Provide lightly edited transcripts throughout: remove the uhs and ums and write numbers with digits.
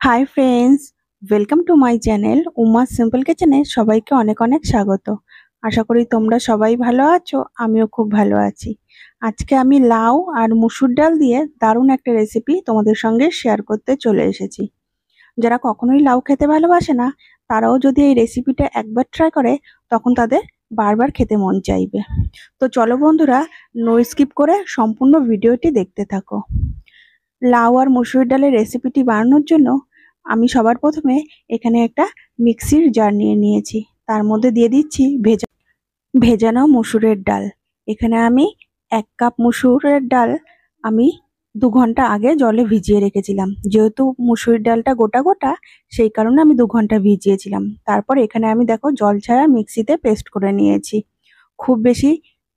Hi friends, welcome to my channel Uma simple কিচেনে সবাইকে অনেক অনেক স্বাগত। আশা করি তোমরা সবাই ভালো আছো, আমিও খুব ভালো আছি। আজকে আমি লাউ আর মুসুর ডাল দিয়ে দারুণ একটা রেসিপি তোমাদের সঙ্গে শেয়ার করতে চলে এসেছি। যারা কখনোই লাউ খেতে ভালোবাসে না, তারাও যদি এই রেসিপিটা একবার ট্রাই করে, তখন তাদের বারবার খেতে মন চাইবে। তো চলো বন্ধুরা, নো স্কিপ করে সম্পূর্ণ ভিডিওটি দেখতে থাকো। লাউ আর মসুর ডালের রেসিপিটি বানানোর জন্য আমি সবার প্রথমে এখানে একটা মিক্সির জার নিয়ে নিয়েছি। তার মধ্যে দিয়ে দিচ্ছি ভেজানো মসুরের ডাল। এখানে আমি 1 কাপ মসুরের ডাল আমি 2 ঘন্টা আগে জলে ভিজিয়ে রেখেছিলাম। যেহেতু মসুরির ডালটা গোটা গোটা, সেই কারণে আমি 2 ঘন্টা ভিজিয়েছিলাম। তারপর এখানে আমি দেখো জল ছাড়া মিক্সিতে পেস্ট করে নিয়েছি। খুব বেশি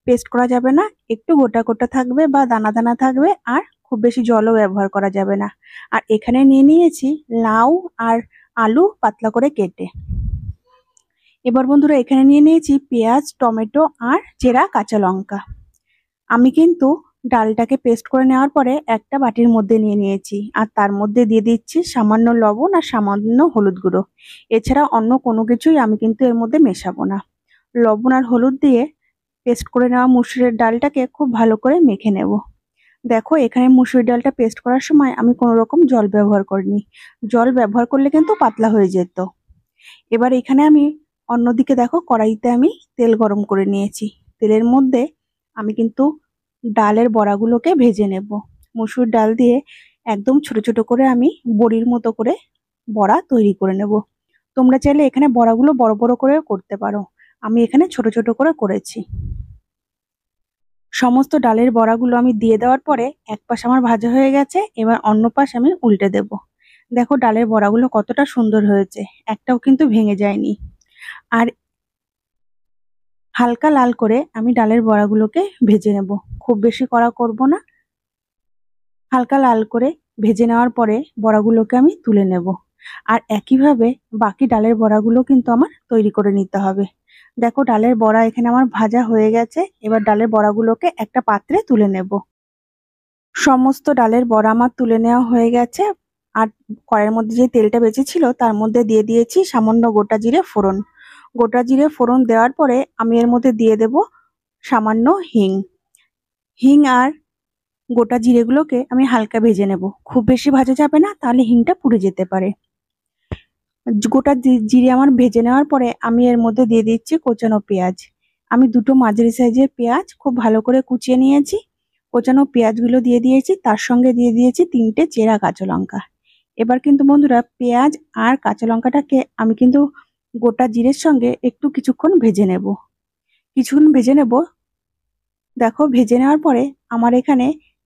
পেস্ট করা যাবে না, একটু গোটা গোটা থাকবে বা দানা দানা থাকবে, আর খুব বেশি জলও ব্যবহার করা যাবে না। আর এখানে নিয়ে নিয়েছি লাউ আর আলু পাতলা করে কেটে। এবার বন্ধুরা এখানে নিয়ে নিয়েছি পেঁয়াজ, টমেটো আর চেরা কাঁচা লঙ্কা। আমি কিন্তু ডালটাকে পেস্ট করে নেওয়ার পরে একটা বাটির মধ্যে নিয়ে নিয়েছি, আর তার মধ্যে দিয়ে দিচ্ছি সামান্য লবণ আর সামান্য হলুদ গুঁড়ো। এছাড়া অন্য কোনো কিছুই আমি কিন্তু এর মধ্যে মেশাবো না। লবণ আর হলুদ দিয়ে পেস্ট করে নেওয়া মুসুরের ডালটাকে খুব ভালো করে মেখে নেব। দেখো এখানে মুসুরির ডালটা পেস্ট করার সময় আমি কোনো রকম জল ব্যবহার করিনি। জল ব্যবহার করলে কিন্তু পাতলা হয়ে যেত। এবার এখানে আমি অন্যদিকে দেখো কড়াইতে আমি তেল গরম করে নিয়েছি। তেলের মধ্যে আমি কিন্তু ডালের বড়াগুলোকে ভেজে নেব। মসুর ডাল দিয়ে একদম ছোট ছোট করে আমি বড়ির মতো করে বড়া তৈরি করে নেব। তোমরা চাইলে এখানে বড়াগুলো বড় বড় করে করতে পারো, আমি এখানে ছোট ছোট করে করেছি। সমস্ত ডালের বড়াগুলো আমি দিয়ে দেওয়ার পরে এক পাশ আমার ভাজা হয়ে গেছে, এবার অন্য পাশ আমি উল্টে দেব। দেখো ডালের বড়াগুলো কতটা সুন্দর হয়েছে, একটাও কিন্তু ভেঙে যায়নি। আর হালকা লাল করে আমি ডালের বড়াগুলোকে ভেজে নেব, খুব বেশি কড়া করব না। হালকা লাল করে ভেজে নেওয়ার পরে বড়াগুলোকে আমি তুলে নেব। আর একইভাবে বাকি ডালের বড়াগুলো কিন্তু আমার তৈরি করে নিতে হবে। দেখো ডালের বড়া এখানে আমার ভাজা হয়ে গেছে, এবার ডালের বড়াগুলোকে একটা পাত্রে তুলে নেব। সমস্ত ডালের বড়া আমার তুলে নেওয়া হয়ে গেছে। আর কড়াইয়ের মধ্যে যে তেলটা বেঁচেছিল তার মধ্যে দিয়ে দিয়েছি সামান্য গোটা জিরে ফোড়ন। গোটা জিরে ফোড়ন দেওয়ার পরে আমি এর মধ্যে দিয়ে দেব সামান্য হিং। হিং আর গোটা জিরেগুলোকে আমি হালকা ভেজে নেব, খুব বেশি ভাজা যাবে না, তাহলে হিংটা পুড়ে যেতে পারে। গোটা জিরে আমার ভেজে নেওয়ার পরে আমি এর মধ্যে দিয়ে দিচ্ছি কোচানো পেঁয়াজ। আমি দুটো মাঝারি সাইজের পেঁয়াজ খুব ভালো করে কুচিয়ে নিয়েছি। কোচানো পেঁয়াজগুলো দিয়ে দিয়েছি, তার সঙ্গে দিয়ে দিয়েছি 3টে চেরা কাঁচা লঙ্কা। এবার কিন্তু বন্ধুরা পেঁয়াজ আর কাঁচা লঙ্কাটাকে আমি কিন্তু গোটা জিরের সঙ্গে একটু কিছুক্ষণ ভেজে নেব। কিছুক্ষণ ভেজে নেব। দেখো ভেজে নেওয়ার পরে আমার এখানে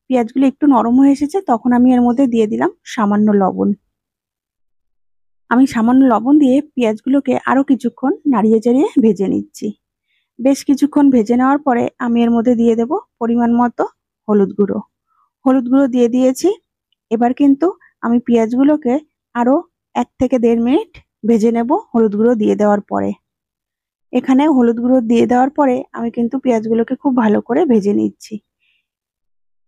পেঁয়াজগুলো একটু নরম হয়ে এসেছে, তখন আমি এর মধ্যে দিয়ে দিলাম সামান্য লবণ। আমি সামান্য লবণ দিয়ে পেঁয়াজগুলোকে আরো কিছুক্ষণ নাড়িয়ে চাড়িয়ে ভেজে নিচ্ছি। বেশ কিছুক্ষণ ভেজে নেওয়ার পরে আমি এর মধ্যে দিয়ে দেব পরিমাণ মতো হলুদ গুঁড়ো। হলুদ গুঁড়ো দিয়ে দিয়েছি। এবার কিন্তু আমি পেঁয়াজগুলোকে আরো 1 থেকে 1.5 মিনিট ভেজে নেব হলুদ গুঁড়ো দিয়ে দেওয়ার পরে। এখানে হলুদ গুঁড়ো দিয়ে দেওয়ার পরে আমি কিন্তু পেঁয়াজগুলোকে খুব ভালো করে ভেজে নিচ্ছি।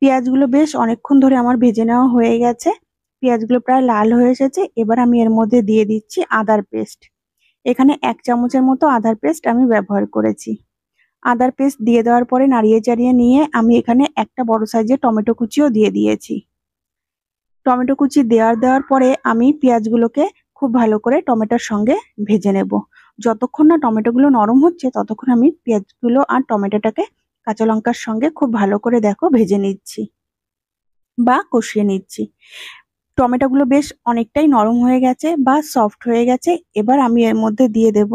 পেঁয়াজগুলো বেশ অনেকক্ষণ ধরে আমার ভেজে নেওয়া হয়ে গেছে। পেঁয়াজগুলো প্রায় লাল হয়ে এসেছে। এবার আমি এর মধ্যে দিয়ে দিচ্ছি আদার পেস্ট। এখানে 1 চামচের মতো আদার পেস্ট আমি ব্যবহার করেছি। আদার পেস্ট দিয়ে দেওয়ার পরে নাড়িয়ে চাড়িয়ে নিয়ে আমি এখানে একটা বড় সাইজের টমেটো কুচিও দিয়ে দিয়েছি। টমেটো কুচি দেওয়ার পরে আমি পেঁয়াজগুলোকে খুব ভালো করে টমেটোর সঙ্গে ভেজে নেব। যতক্ষণ না টমেটোগুলো নরম হচ্ছে ততক্ষণ আমি পেঁয়াজগুলো আর টমেটোটাকে কাঁচা লঙ্কার সঙ্গে খুব ভালো করে দেখো ভেজে নিচ্ছি বা কষিয়ে নিচ্ছি। টমেটোগুলো বেশ অনেকটাই নরম হয়ে গেছে বা সফট হয়ে গেছে। এবার আমি এর মধ্যে দিয়ে দেব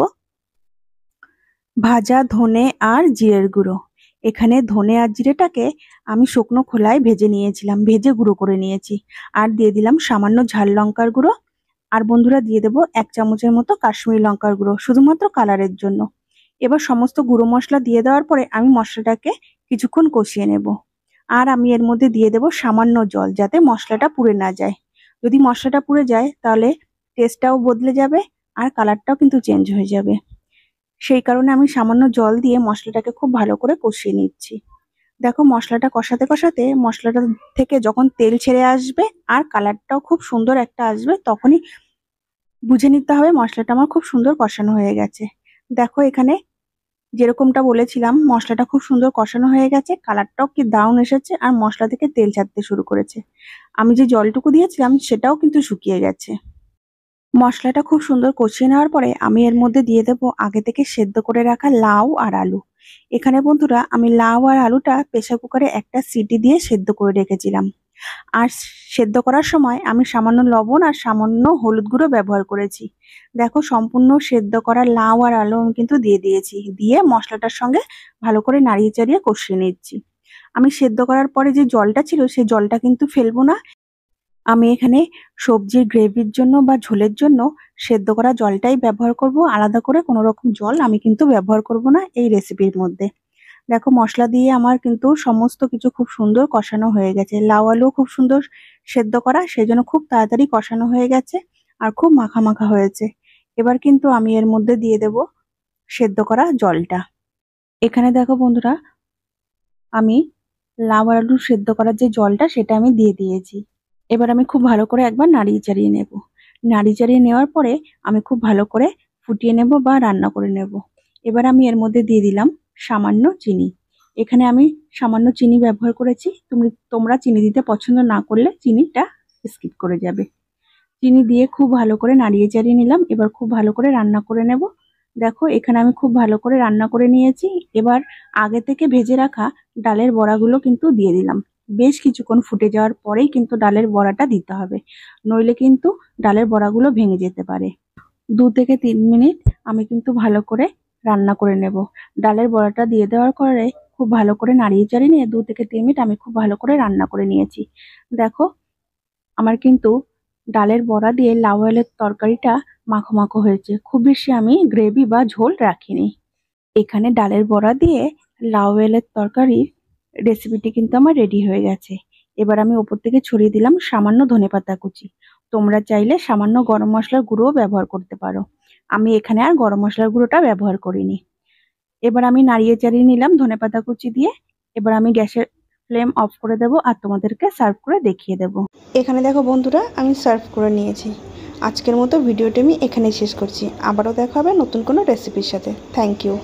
ভাজা ধনে আর জিরের গুঁড়ো। এখানে ধনে আর জিরেটাকে আমি শুকনো খোলায় ভেজে নিয়েছিলাম, ভেজে গুঁড়ো করে নিয়েছি। আর দিয়ে দিলাম সামান্য ঝাল লঙ্কার গুঁড়ো। আর বন্ধুরা দিয়ে দেব 1 চামচের মতো কাশ্মীরি লঙ্কার গুঁড়ো, শুধুমাত্র কালারের জন্য। এবার সমস্ত গুঁড়ো মশলা দিয়ে দেওয়ার পরে আমি মশলাটাকে কিছুক্ষণ কষিয়ে নেব। আর আমি এর মধ্যে দিয়ে দেব সামান্য জল, যাতে মশলাটা পুড়ে না যায়। যদি মশলাটা পুড়ে যায় তাহলে টেস্টটাও বদলে যাবে আর কালারটাও কিন্তু চেঞ্জ হয়ে যাবে। সেই কারণে আমি সামান্য জল দিয়ে মশলাটাকে খুব ভালো করে কষিয়ে নিচ্ছি। দেখো মশলাটা কষাতে কষাতে মশলাটা থেকে যখন তেল ছেড়ে আসবে আর কালারটাও খুব সুন্দর একটা আসবে, তখনই বুঝে নিতে হবে মশলাটা আমার খুব সুন্দর কষানো হয়ে গেছে। দেখো এখানে যেরকমটা বলেছিলাম মশলাটা খুব সুন্দর কষানো হয়ে গেছে, কালারটাও কি দারুণ এসেছে আর মশলা থেকে তেল ছাড়তে শুরু করেছে। আমি যে জলটুকু দিয়েছিলাম সেটাও কিন্তু শুকিয়ে গেছে। মশলাটা খুব সুন্দর কষিয়ে নেওয়ার পরে আমি এর মধ্যে দিয়ে দেবো আগে থেকে সেদ্ধ করে রাখা লাউ আর আলু। এখানে বন্ধুরা আমি লাউ আর আলুটা প্রেসার কুকারে একটা সিটি দিয়ে সেদ্ধ করে রেখেছিলাম। আর সেদ্ধ করার সময় আমি সামান্য লবণ আর সামান্য হলুদ গুঁড়ো ব্যবহার করেছি। দেখো সম্পূর্ণ সেদ্ধ করা লাউ আর আলু আমি কিন্তু দিয়ে দিয়েছি, দিয়ে মশলাটার সঙ্গে ভালো করে নাড়িয়ে চাড়িয়ে কষিয়ে নিচ্ছি। আমি সেদ্ধ করার পরে যে জলটা ছিল সেই জলটা কিন্তু ফেলবো না। আমি এখানে সবজির গ্রেভির জন্য বা ঝোলের জন্য সেদ্ধ করা জলটাই ব্যবহার করব, আলাদা করে কোনো রকম জল আমি কিন্তু ব্যবহার করব না এই রেসিপির মধ্যে। দেখো মশলা দিয়ে আমার কিন্তু সমস্ত কিছু খুব সুন্দর কষানো হয়ে গেছে, লাউ আলু খুব সুন্দর সেদ্ধ করা, সেই জন্য খুব তাড়াতাড়ি কষানো হয়ে গেছে আর খুব মাখা মাখা হয়েছে। এবার কিন্তু আমি এর মধ্যে দিয়ে দেব সেদ্ধ করা জলটা। এখানে দেখো বন্ধুরা আমি লাউ আর আলু সেদ্ধ করার যে জলটা সেটা আমি দিয়ে দিয়েছি। এবার আমি খুব ভালো করে একবার নাড়িয়ে চাড়িয়ে নেব। নাড়িয়ে চাড়িয়ে নেওয়ার পরে আমি খুব ভালো করে ফুটিয়ে নেব বা রান্না করে নেব। এবার আমি এর মধ্যে দিয়ে দিলাম সামান্য চিনি। এখানে আমি সামান্য চিনি ব্যবহার করেছি, তোমরা চিনি দিতে পছন্দ না করলে চিনিটা স্কিপ করে যাবে। চিনি দিয়ে খুব ভালো করে নাড়িয়ে চাড়িয়ে নিলাম, এবার খুব ভালো করে রান্না করে নেব। দেখো এখানে আমি খুব ভালো করে রান্না করে নিয়েছি। এবার আগে থেকে ভেজে রাখা ডালের বড়াগুলো কিন্তু দিয়ে দিলাম। বেশ কিছুক্ষণ ফুটে যাওয়ার পরেই কিন্তু ডালের বড়াটা দিতে হবে, নইলে কিন্তু ডালের বড়াগুলো ভেঙে যেতে পারে। 2 থেকে 3 মিনিট আমি কিন্তু ভালো করে রান্না করে নেব। ডালের বড়াটা দিয়ে দেওয়ার পরে খুব ভালো করে নাড়িয়ে চাড়িয়ে নিয়ে 2 থেকে 3 মিনিট আমি খুব ভালো করে রান্না করে নিয়েছি। দেখো আমার কিন্তু ডালের বড়া দিয়ে লাউ আলুর তরকারিটা মাখো মাখো হয়েছে, খুব বেশি আমি গ্রেভি বা ঝোল রাখিনি। এখানে ডালের বড়া দিয়ে লাউ আলুর তরকারির রেসিপিটি কিন্তু আমার রেডি হয়ে গেছে। এবার আমি ওপর থেকে ছড়িয়ে দিলাম সামান্য ধনেপাতা কুচি। তোমরা চাইলে সামান্য গরম মশলার গুঁড়োও ব্যবহার করতে পারো, আমি এখানে আর গরম মশলার গুঁড়োটা ব্যবহার করিনি। এবার আমি নাড়িয়ে চাড়িয়ে নিলাম ধনেপাতা কুচি দিয়ে। এবার আমি গ্যাসের ফ্লেম অফ করে দেবো আর তোমাদেরকে সার্ভ করে দেখিয়ে দেবো। এখানে দেখো বন্ধুরা আমি সার্ভ করে নিয়েছি। আজকের মতো ভিডিওটি আমি এখানেই শেষ করছি, আবারও দেখা হবে নতুন কোনো রেসিপির সাথে। Thank you.